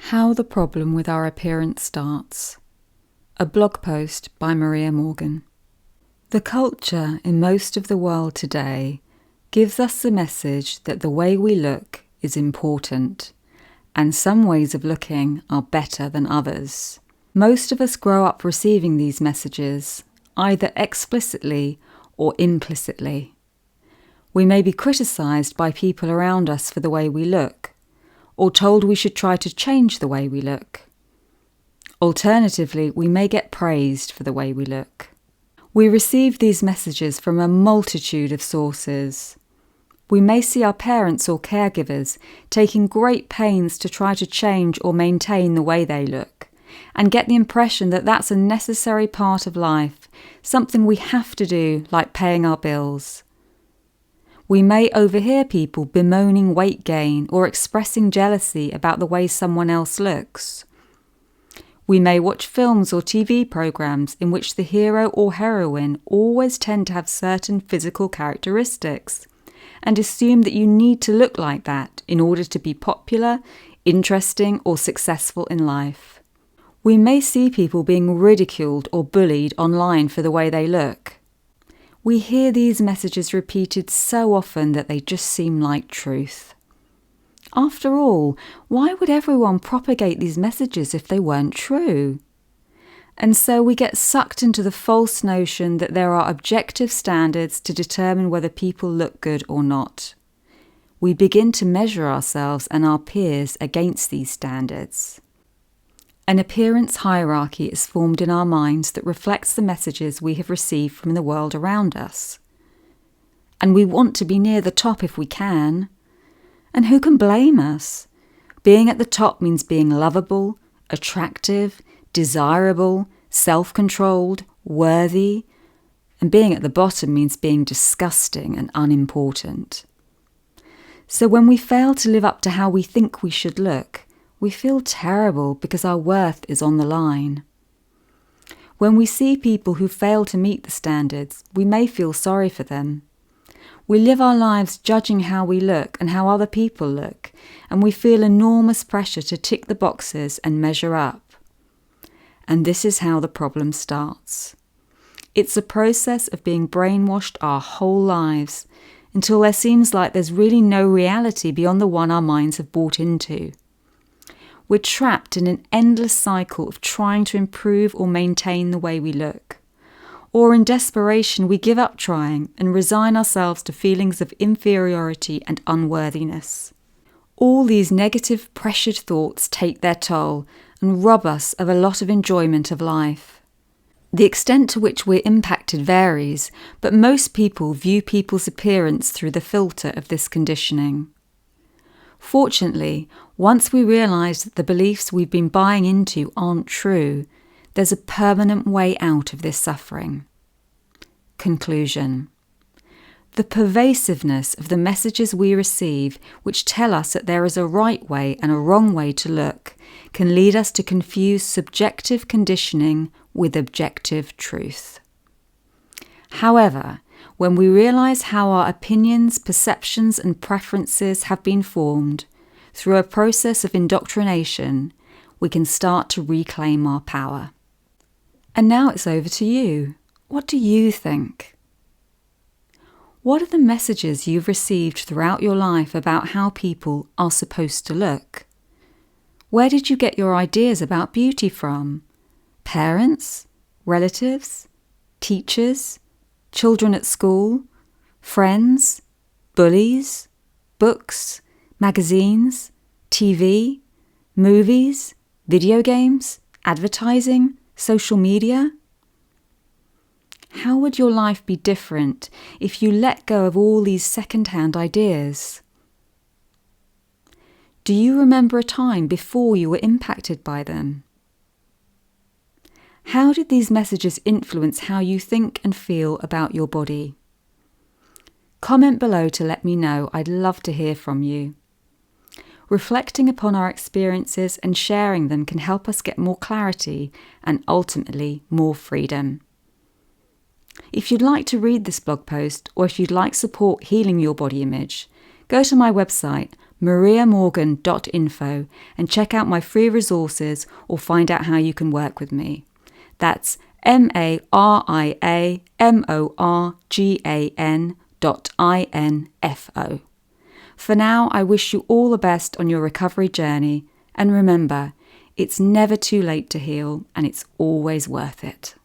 How the Problem with Our Appearance Starts. A blog post by Maria Morgan. The culture in most of the world today gives us the message that the way we look is important, and some ways of looking are better than others. Most of us grow up receiving these messages, either explicitly or implicitly. We may be criticised by people around us for the way we look, or told we should try to change the way we look. Alternatively, we may get praised for the way we look. We receive these messages from a multitude of sources. We may see our parents or caregivers taking great pains to try to change or maintain the way they look, and get the impression that that's a necessary part of life, something we have to do, like paying our bills. We may overhear people bemoaning weight gain or expressing jealousy about the way someone else looks. We may watch films or TV programs in which the hero or heroine always tend to have certain physical characteristics, and assume that you need to look like that in order to be popular, interesting, or successful in life. We may see people being ridiculed or bullied online for the way they look. We hear these messages repeated so often that they just seem like truth. After all, why would everyone propagate these messages if they weren't true? And so we get sucked into the false notion that there are objective standards to determine whether people look good or not. We begin to measure ourselves and our peers against these standards. An appearance hierarchy is formed in our minds that reflects the messages we have received from the world around us. And we want to be near the top if we can. And who can blame us? Being at the top means being lovable, attractive, desirable, self-controlled, worthy. And being at the bottom means being disgusting and unimportant. So when we fail to live up to how we think we should look, we feel terrible because our worth is on the line. When we see people who fail to meet the standards, we may feel sorry for them. We live our lives judging how we look and how other people look, and we feel enormous pressure to tick the boxes and measure up. And this is how the problem starts. It's a process of being brainwashed our whole lives until there seems like there's really no reality beyond the one our minds have bought into. We're trapped in an endless cycle of trying to improve or maintain the way we look. Or in desperation, we give up trying and resign ourselves to feelings of inferiority and unworthiness. All these negative, pressured thoughts take their toll and rob us of a lot of enjoyment of life. The extent to which we're impacted varies, but most people view people's appearance through the filter of this conditioning. Fortunately, once we realise that the beliefs we've been buying into aren't true, there's a permanent way out of this suffering. Conclusion. The pervasiveness of the messages we receive, which tell us that there is a right way and a wrong way to look, can lead us to confuse subjective conditioning with objective truth. However, when we realise how our opinions, perceptions and preferences have been formed through a process of indoctrination, we can start to reclaim our power. And now it's over to you. What do you think? What are the messages you've received throughout your life about how people are supposed to look? Where did you get your ideas about beauty from? Parents? Relatives? Teachers? Children at school, friends, bullies, books, magazines, TV, movies, video games, advertising, social media? How would your life be different if you let go of all these second-hand ideas? Do you remember a time before you were impacted by them? How did these messages influence how you think and feel about your body? Comment below to let me know. I'd love to hear from you. Reflecting upon our experiences and sharing them can help us get more clarity and ultimately more freedom. If you'd like to read this blog post, or if you'd like support healing your body image, Go to my website, mariamorgan.info, and check out my free resources or find out how you can work with me. That's mariamorgan.info. For now, I wish you all the best on your recovery journey, and remember, it's never too late to heal, and it's always worth it.